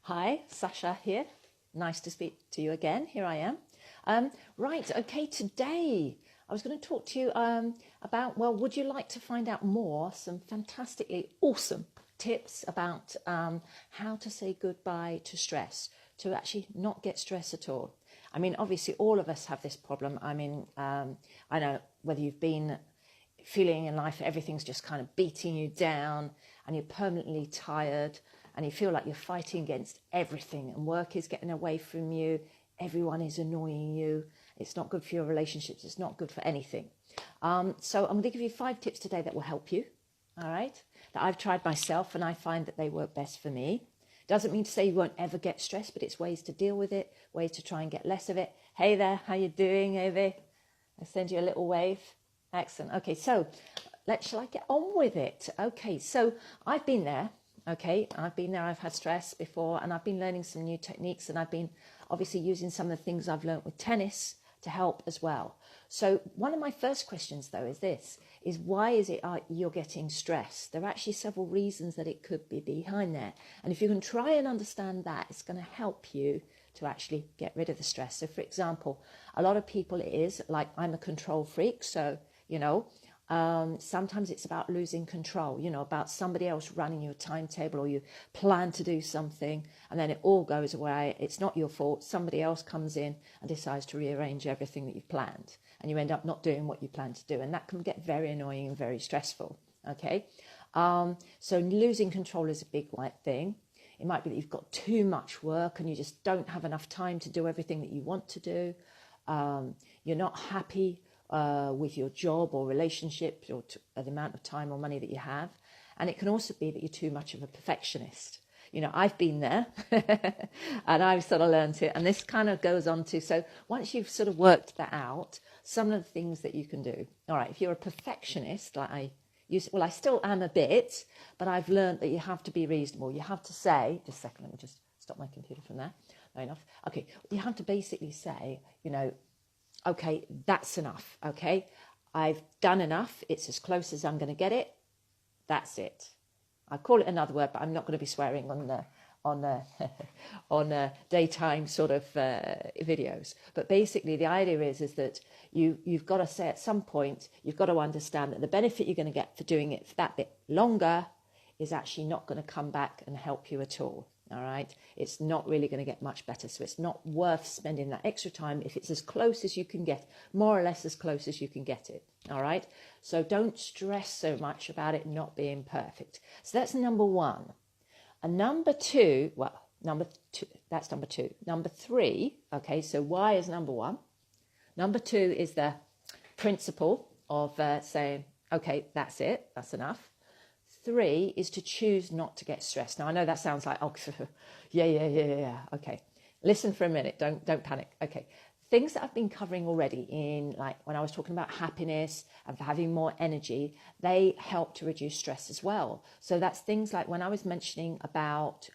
Hi, Sasha here. Nice to speak to you again. Here I am. Right, okay, today I was going to talk to you about, well, would you like to find out more, some fantastically awesome tips about how to say goodbye to stress, to actually not get stress at all. I mean, obviously, all of us have this problem. I mean, I know whether you've been feeling in life everything's just kind of beating you down and you're permanently tired and you feel like you're fighting against everything and work is getting away from you, everyone is annoying you, it's not good for your relationships, it's not good for anything. So I'm going to give you 5 tips today that will help you, all right, that I've tried myself and I find that they work best for me. Doesn't mean to say you won't ever get stressed, but it's ways to deal with it, ways to try and get less of it. Hey there, how you doing, Evie? I send you a little wave. Excellent. Okay, so shall I get on with it? Okay, so I've been there. Okay, I've been there. I've had stress before and I've been learning some new techniques and I've been obviously using some of the things I've learned with tennis to help as well. So one of my first questions though is why is it you're getting stressed? There are actually several reasons that it could be behind there. And if you can try and understand that, it's going to help you to actually get rid of the stress. So for example, a lot of people it is like I'm a control freak. So, sometimes it's about losing control, about somebody else running your timetable or you plan to do something and then it all goes away. It's not your fault. Somebody else comes in and decides to rearrange everything that you've planned and you end up not doing what you planned to do. And that can get very annoying and very stressful. Okay. So losing control is a big white thing. It might be that you've got too much work and you just don't have enough time to do everything that you want to do. You're not happy with your job or relationship or the amount of time or money that you have. And it can also be that you're too much of a perfectionist. I've been there and I've sort of learned it. And this kind of goes on to, so once you've sort of worked that out, some of the things that you can do. All right, if you're a perfectionist, like I still am a bit, but I've learned that you have to be reasonable. You have to say, just a second, let me just stop my computer from there. No, enough. Okay, you have to basically say, okay, that's enough, okay? I've done enough. It's as close as I'm going to get it. That's it. I call it another word, but I'm not going to be swearing on daytime sort of videos. But basically, the idea is that you've got to say at some point, you've got to understand that the benefit you're going to get for doing it for that bit longer is actually not going to come back and help you at all. All right, it's not really going to get much better. So it's not worth spending that extra time if it's as close as you can get, more or less as close as you can get it. All right, so don't stress so much about it not being perfect. So that's number 1. And number 2, that's number 2. Number 3, okay, so why is number 1? Number 2 is the principle of saying, okay, that's it, that's enough. 3 is to choose not to get stressed. Now, I know that sounds like, oh, yeah. Okay, listen for a minute. Don't panic. Okay, things that I've been covering already in, like when I was talking about happiness and for having more energy, they help to reduce stress as well. So that's things like when I was mentioning about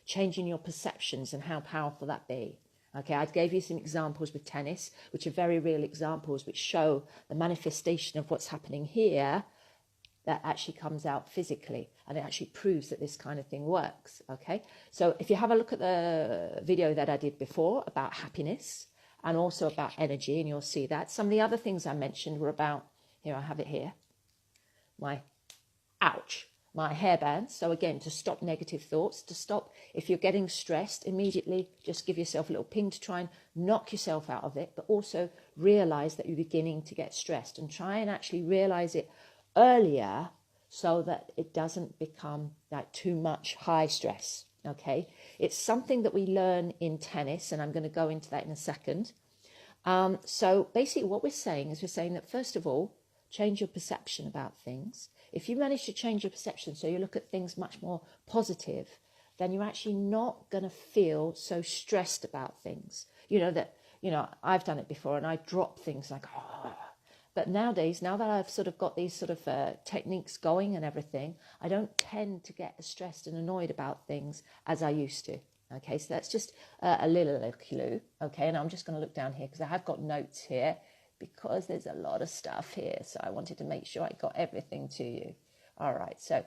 changing your perceptions and how powerful that be. Okay, I gave you some examples with tennis, which are very real examples, which show the manifestation of what's happening here that actually comes out physically, and it actually proves that this kind of thing works. Okay, so if you have a look at the video that I did before about happiness and also about energy, and you'll see that some of the other things I mentioned were about, here I have it here, my hairbands. So again, to stop negative thoughts, to stop, if you're getting stressed, immediately just give yourself a little ping to try and knock yourself out of it, but also realize that you're beginning to get stressed and try and actually realize it earlier so that it doesn't become like too much high stress. Okay, it's something that we learn in tennis, and I'm going to go into that in a second. So basically what we're saying that first of all, change your perception about things. If you manage to change your perception so you look at things much more positive, then you're actually not going to feel so stressed about things. I've done it before and I drop things like, oh. But nowadays, now that I've sort of got these sort of techniques going and everything, I don't tend to get as stressed and annoyed about things as I used to. Okay, so that's just a little clue. Okay, and I'm just going to look down here because I have got notes here because there's a lot of stuff here. So I wanted to make sure I got everything to you. All right, so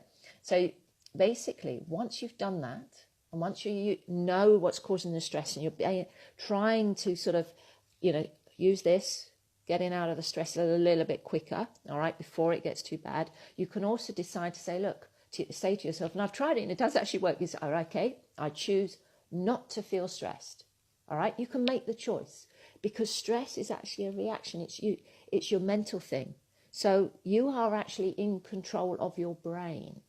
basically, once you've done that, And once you know what's causing the stress, and you're trying to sort of, use this, getting out of the stress a little bit quicker, all right, before it gets too bad, you can also decide to say, look, say to yourself, and I've tried it and it does actually work. You say, all right, okay, I choose not to feel stressed. All right, you can make the choice, because stress is actually a reaction. It's your mental thing. So you are actually in control of your brain.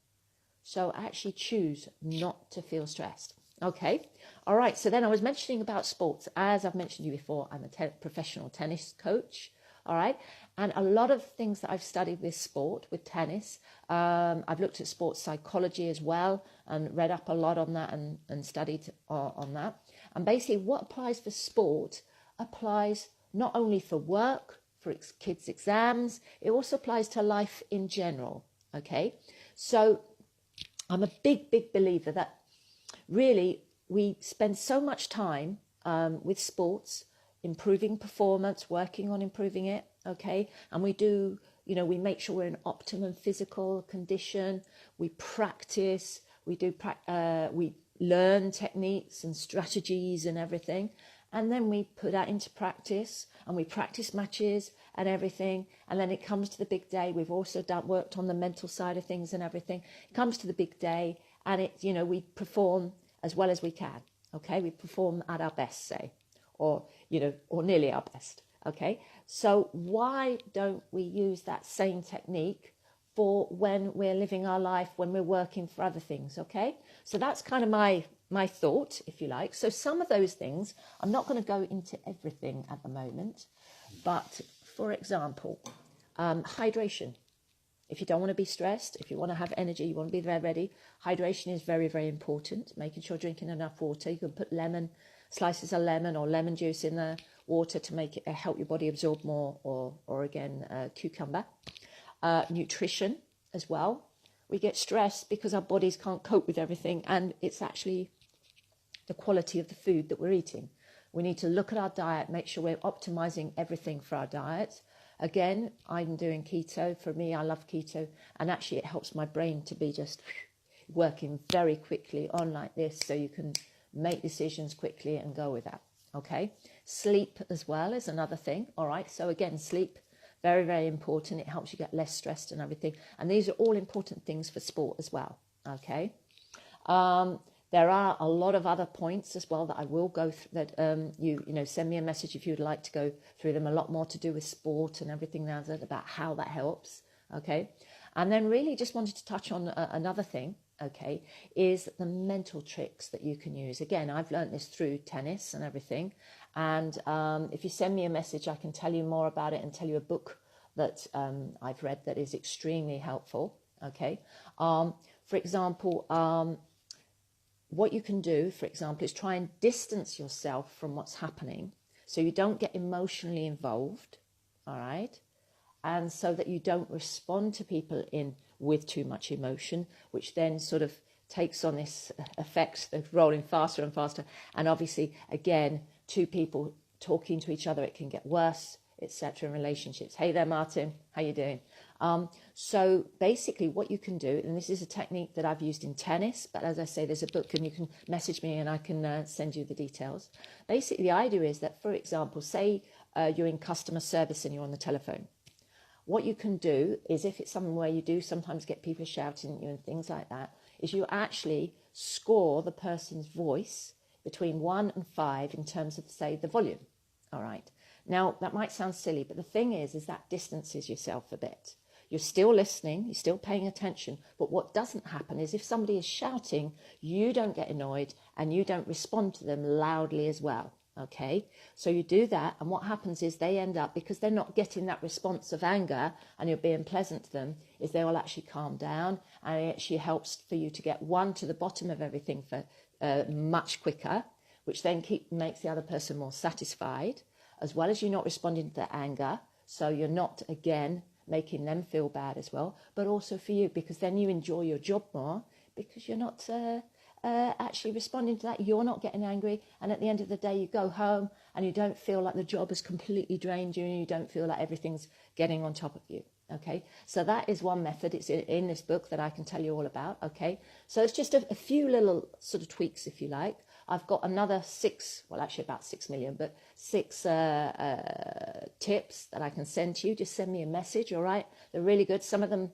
So actually choose not to feel stressed. Okay. All right. So then I was mentioning about sports. As I've mentioned to you before, I'm a professional tennis coach. All right. And a lot of things that I've studied with sport, with tennis, I've looked at sports psychology as well, and read up a lot on that, and studied on that. And basically what applies for sport applies not only for work, for kids' exams, it also applies to life in general. Okay. So I'm a big believer that really we spend so much time with sports, improving performance, working on improving it, okay? And we do, we make sure we're in optimum physical condition, we practice, we learn techniques and strategies and everything. And then we put that into practice, and we practice matches and everything. And then it comes to the big day. We've also worked on the mental side of things and everything. It comes to the big day, and we perform as well as we can. Okay, we perform at our best, say, or nearly our best. Okay, so why don't we use that same technique for when we're living our life, when we're working for other things? Okay, so that's kind of my thought, if you like. So some of those things, I'm not going to go into everything at the moment, but for example, hydration. If you don't want to be stressed, if you want to have energy, you want to be very ready, hydration is very important. Making sure you're drinking enough water. You can put slices of lemon or lemon juice in the water to make it help your body absorb more, or again, cucumber. Nutrition as well. We get stressed because our bodies can't cope with everything, and it's actually the quality of the food that we're eating. We need to look at our diet, make sure we're optimizing everything for our diet. Again, I'm doing keto. For me, I love keto, and actually it helps my brain to be just working very quickly on like this, so you can make decisions quickly and go with that. Okay, sleep as well is another thing. All right, so again, sleep, very important. It helps you get less stressed and everything, and these are all important things for sport as well. Okay. There are a lot of other points as well that I will go through, that you send me a message if you'd like to go through them. A lot more to do with sport and everything now, about how that helps. Okay, and then really just wanted to touch on another thing. Okay, is the mental tricks that you can use. Again, I've learned this through tennis and everything. And if you send me a message, I can tell you more about it and tell you a book that I've read that is extremely helpful. Okay, for example. What you can do, for example, is try and distance yourself from what's happening, so you don't get emotionally involved, all right? And so that you don't respond to people with too much emotion, which then sort of takes on this effect of rolling faster and faster. And obviously, again, two people talking to each other, it can get worse, etc. in relationships. Hey there, Martin, how you doing? So basically what you can do, and this is a technique that I've used in tennis, but as I say, there's a book and you can message me and I can send you the details. Basically, the idea is that, for example, say you're in customer service and you're on the telephone. What you can do is, if it's somewhere you do sometimes get people shouting at you and things like that, is you actually score the person's voice between 1 and 5 in terms of, say, the volume. All right. Now, that might sound silly, but the thing is that distances yourself a bit. You're still listening, you're still paying attention, but what doesn't happen is, if somebody is shouting, you don't get annoyed and you don't respond to them loudly as well, okay? So you do that, and what happens is they end up, because they're not getting that response of anger and you're being pleasant to them, is they will actually calm down, and it actually helps for you to get to the bottom of everything for much quicker, which then makes the other person more satisfied, as well as you're not responding to their anger, so you're not, again, making them feel bad as well, but also for you, because then you enjoy your job more, because you're not actually responding to that, you're not getting angry, and at the end of the day you go home and you don't feel like the job has completely drained you, and you don't feel like everything's getting on top of you. Okay, so that is one method. It's in this book that I can tell you all about. Okay, so it's just a few little sort of tweaks, if you like. I've got another 6, well, actually about 6 million, but 6 tips that I can send to you. Just send me a message, all right? They're really good. Some of them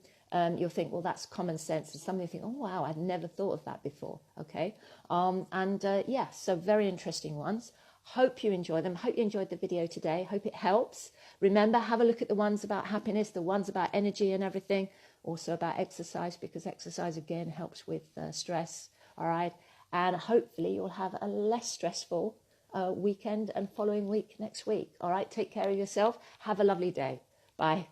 you'll think, well, that's common sense. And some of you think, oh, wow, I'd never thought of that before. Okay, yeah, so very interesting ones. Hope you enjoy them. Hope you enjoyed the video today. Hope it helps. Remember, have a look at the ones about happiness, the ones about energy and everything. Also about exercise, because exercise, again, helps with stress. All right. And hopefully you'll have a less stressful weekend and following week next week. All right. Take care of yourself. Have a lovely day. Bye.